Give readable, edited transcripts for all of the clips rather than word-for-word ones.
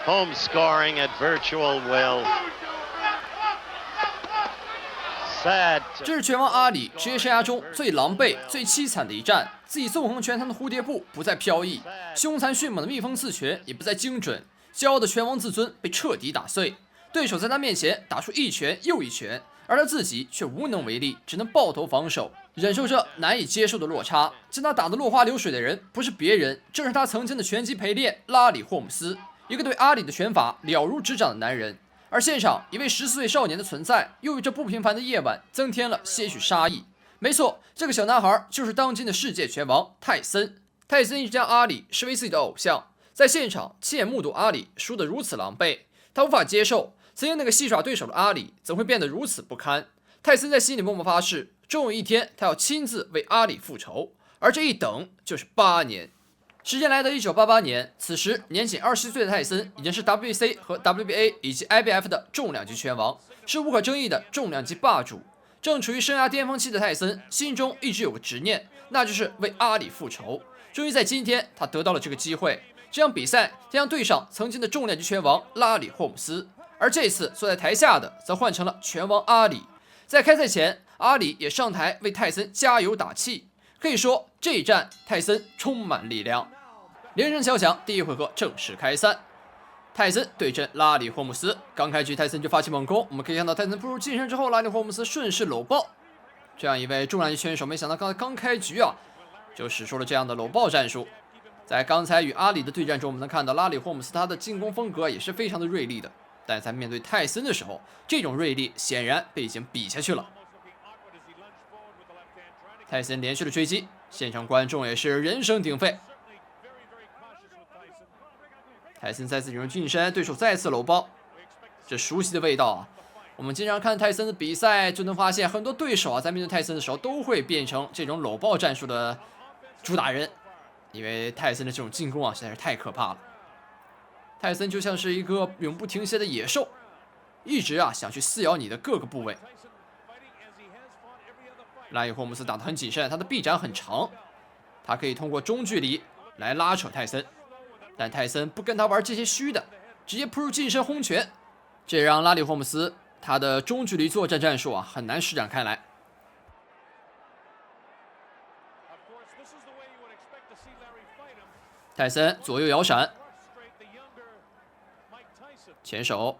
home scoring at virtual will. Sad. 这是拳王阿里职业生涯中最狼狈、最凄惨的一战。自己纵横拳坛的蝴蝶步不再飘逸，凶残迅猛的蜜蜂刺拳也不再精准，骄傲的拳王自尊被彻底打碎。对手在他面前打出一拳又一拳，而他自己却无能为力，只能抱头防守，忍受着难以接受的落差。将他打得落花流水的人不是别人，正是他曾经的拳击陪练拉里·霍姆斯，一个对阿里的拳法了如指掌的男人。而现场一位14岁少年的存在，又为这不平凡的夜晚增添了些许杀意。没错，这个小男孩就是当今的世界拳王泰森。泰森一直将阿里视为自己的偶像，在现场亲眼目睹阿里输得如此狼狈，他无法接受曾经那个戏耍对手的阿里怎会变得如此不堪。泰森在心里默默发誓，终有一天他要亲自为阿里复仇，而这一等就是8年。时间来到1988年，此时年仅27岁的泰森已经是 WBC 和 WBA 以及 IBF 的重量级拳王，是无可争议的重量级霸主。正处于生涯巅峰期的泰森，心中一直有个执念，那就是为阿里复仇。终于在今天，他得到了这个机会。这场比赛他将对上曾经的重量级拳王拉里·霍姆斯，而这次坐在台下的则换成了拳王阿里。在开赛前，阿里也上台为泰森加油打气。可以说，这一战泰森充满力量。铃声敲响，第一回合正式开赛。泰森对阵拉里·霍姆斯，刚开局泰森就发起猛攻，我们可以看到泰森扑入近身之后，拉里·霍姆斯顺势搂抱。这样一位重量级选手，没想到刚开局就使出了这样的搂抱战术。在刚才与阿里的对战中，我们能看到拉里·霍姆斯他的进攻风格也是非常的锐利的，但在面对泰森的时候，这种锐利显然被已经比下去了。泰森连续的追击，现场观众也是人声鼎沸。泰森再次引入近身，对手再次搂抱，这熟悉的味道我们经常看泰森的比赛，就能发现很多对手在面对泰森的时候，都会变成这种搂抱战术的主打人，因为泰森的这种进攻实在是太可怕了。泰森就像是一个永不停歇的野兽，一直想去撕咬你的各个部位。拉里·霍姆斯打得很谨慎，他的臂展很长，他可以通过中距离来拉扯泰森。但泰森不跟他玩这些虚的，直接扑入近身轰拳，这让拉里·霍姆斯他的中距离作战战术很难施展开来。泰森左右摇闪，前手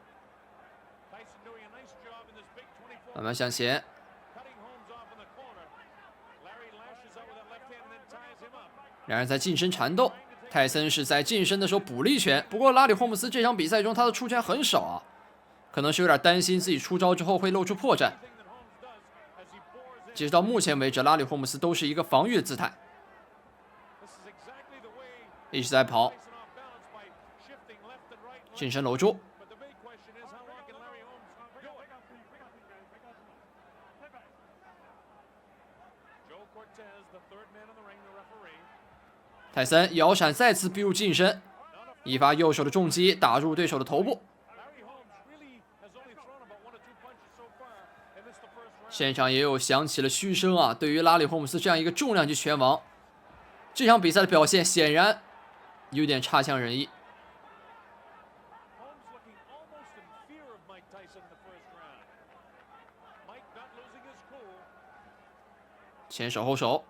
慢慢向前，两人在近身缠斗。泰森是在近身的时候补了一拳，不过拉里·霍姆斯这场比赛中他的出拳很少可能是有点担心自己出招之后会露出破绽。截止到目前为止，拉里·霍姆斯都是一个防御的姿态，一直在跑，近身搂住。泰森摇闪再次逼入近身，一发右手的重击打入对手的头部。现场也有响起了嘘声对于拉里·霍姆斯这样一个重量级拳王，这场比赛的表现显然有点差强人意。前手后手，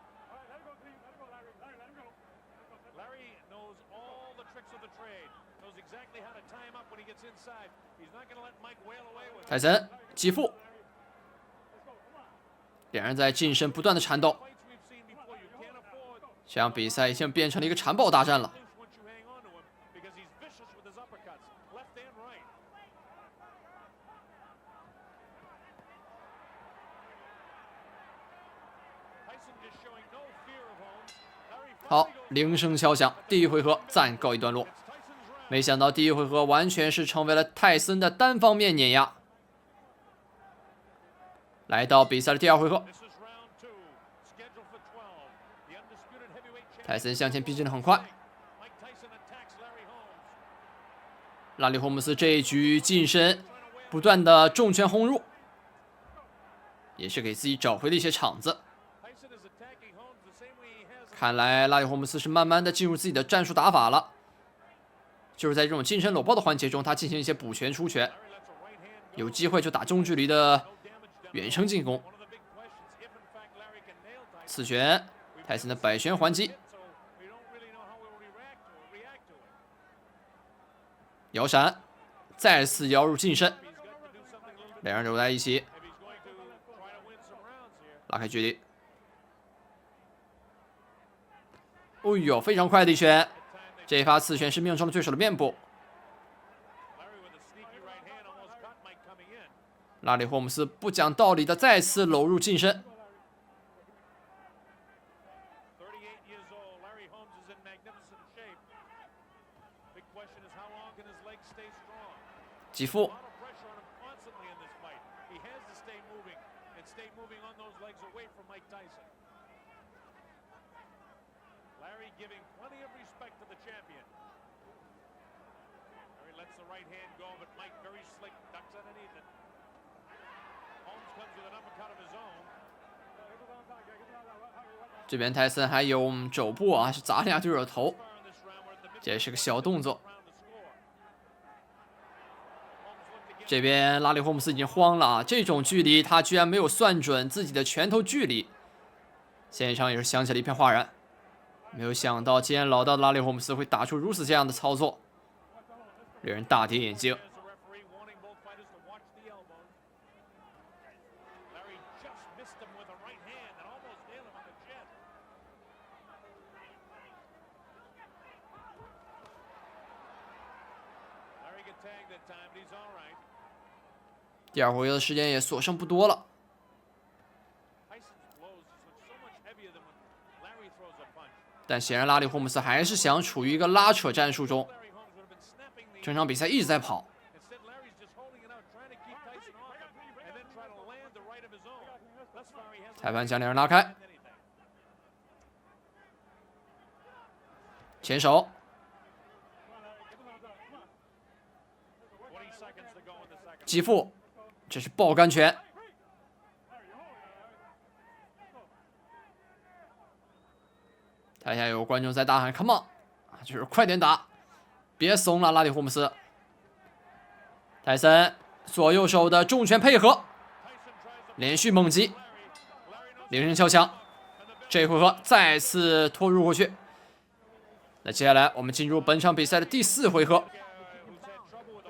泰森击负，两人在近身不断的缠斗，这场比赛已经变成了一个缠抱大战了。好，铃声敲响，第一回合暂告一段落。没想到第一回合完全是成为了泰森的单方面碾压。来到比赛的第二回合，泰森向前逼近的很快，拉里·霍姆斯这一局近身不断的重拳轰入，也是给自己找回了一些场子。看来拉里·霍姆斯是慢慢的进入自己的战术打法了。就是在这种近身搂抱的环节中，他进行一些补拳出拳，有机会就打中距离的远程进攻。刺拳，泰森的摆拳还击，摇闪，再次摇入近身，两人揉在一起，拉开距离。哦呦，非常快的一拳，这一发刺拳是命中了对手的面部。拉里·霍姆斯不讲道理的再次搂入近身。击腹。这边泰森还有肘部啊，是砸了下对手头，这也是个小动作。这边拉里·霍姆斯已经慌了啊，这种距离他居然没有算准自己的拳头距离，现场也是响起了一片哗然。没有想到，既然老道的拉里·霍姆斯会打出如此这样的操作，令人大跌眼镜。第二回合的时间也所剩不多了，但显然拉里·霍姆斯还是想处于一个拉扯战术中，整场比赛一直在跑。裁判将两人拉开，前手。击腹，这是爆杆拳。台下有观众在大喊 "Come on"， 就是快点打，别怂了，拉里·霍姆斯。泰森左右手的重拳配合，连续猛击，铃声敲响，这一回合再次拖入过去。那接下来我们进入本场比赛的第4回合。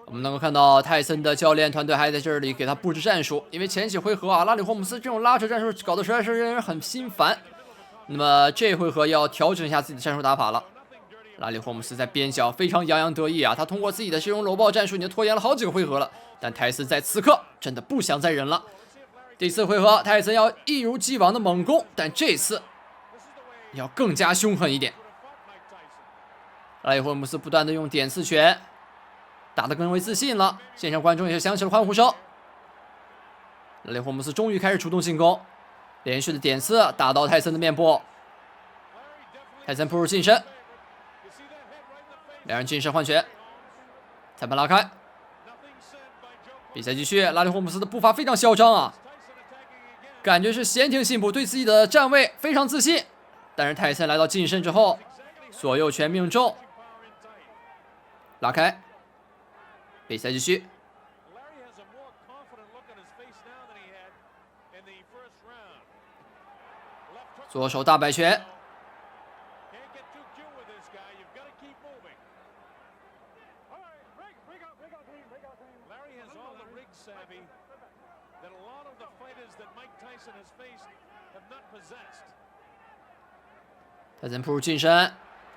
我们能够看到泰森的教练团队还在这里给他布置战术，因为前几回合啊，拉里·霍姆斯这种拉扯战术搞得实在是让人很心烦。那么这回合要调整一下自己的战术打法了。拉里·霍姆斯在边角非常洋洋得意啊，他通过自己的这种搂抱战术已经拖延了好几个回合了。但泰森在此刻真的不想再忍了。第4回合，泰森要一如既往的猛攻，但这次要更加凶狠一点。拉里·霍姆斯不断的用点刺拳。打得更为自信了，现场观众也是响起了欢呼声。拉里·霍姆斯终于开始主动进攻，连续的点刺打到泰森的面部，泰森扑入近身，两人近身换拳，裁判拉开，比赛继续。拉里·霍姆斯的步伐非常嚣张啊，感觉是闲庭信步，对自己的站位非常自信。但是泰森来到近身之后，左右拳命中，拉开。比赛继续，左手大摆拳，泰森扑入近身，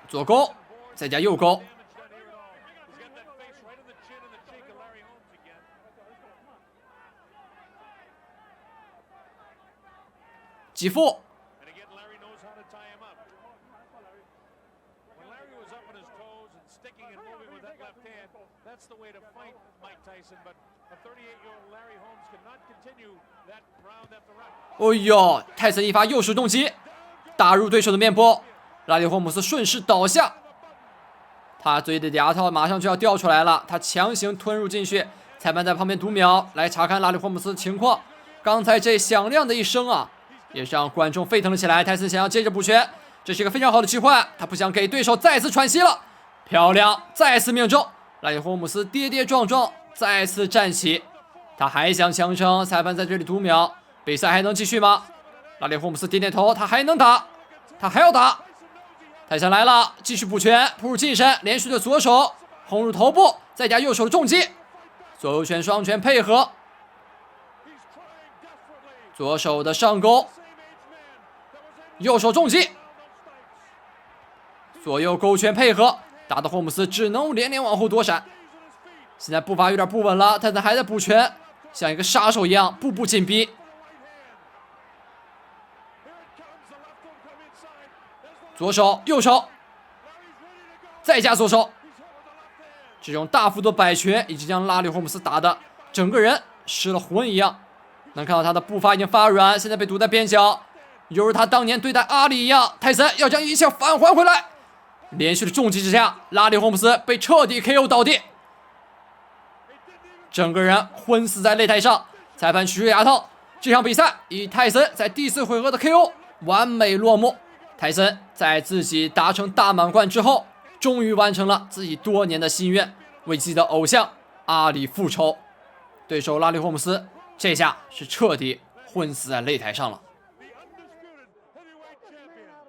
左勾，再加右勾。击腹，哦呦！泰森一发右手重击，打入对手的面部，拉里·霍姆斯顺势倒下，他嘴里的牙套马上就要掉出来了，他强行吞入进去。裁判在旁边读秒，来查看拉里·霍姆斯的情况。刚才这响亮的一声啊！也是让观众沸腾了起来。泰森想要接着补拳，这是一个非常好的机会，他不想给对手再次喘息了。漂亮，再次命中。拉里霍姆斯跌跌撞撞，再次站起，他还想强撑，裁判在这里读秒，比赛还能继续吗？拉里霍姆斯点点头，他还能打，他还要打。泰森来了，继续补拳，扑入近身，连续的左手轰入头部，再加右手的重击，左右拳双拳配合，左手的上勾，右手重击，左右勾拳配合，打的霍姆斯只能连连往后躲闪。现在步伐有点不稳了，泰森还在补拳，像一个杀手一样步步紧逼。左手右手再加左手，这种大幅度摆拳已经将拉里霍姆斯打的整个人失了魂一样。能看到他的步伐已经发软，现在被堵在边角，犹如他当年对待阿里一样。泰森要将一切返还回来，连续的重击之下，拉里霍姆斯被彻底 KO 倒地，整个人昏死在擂台上。裁判举着牙套，这场比赛以泰森在第4回合的 KO 完美落幕。泰森在自己达成大满贯之后，终于完成了自己多年的心愿，为自己的偶像阿里复仇。对手拉里霍姆斯这下是彻底昏死在擂台上了。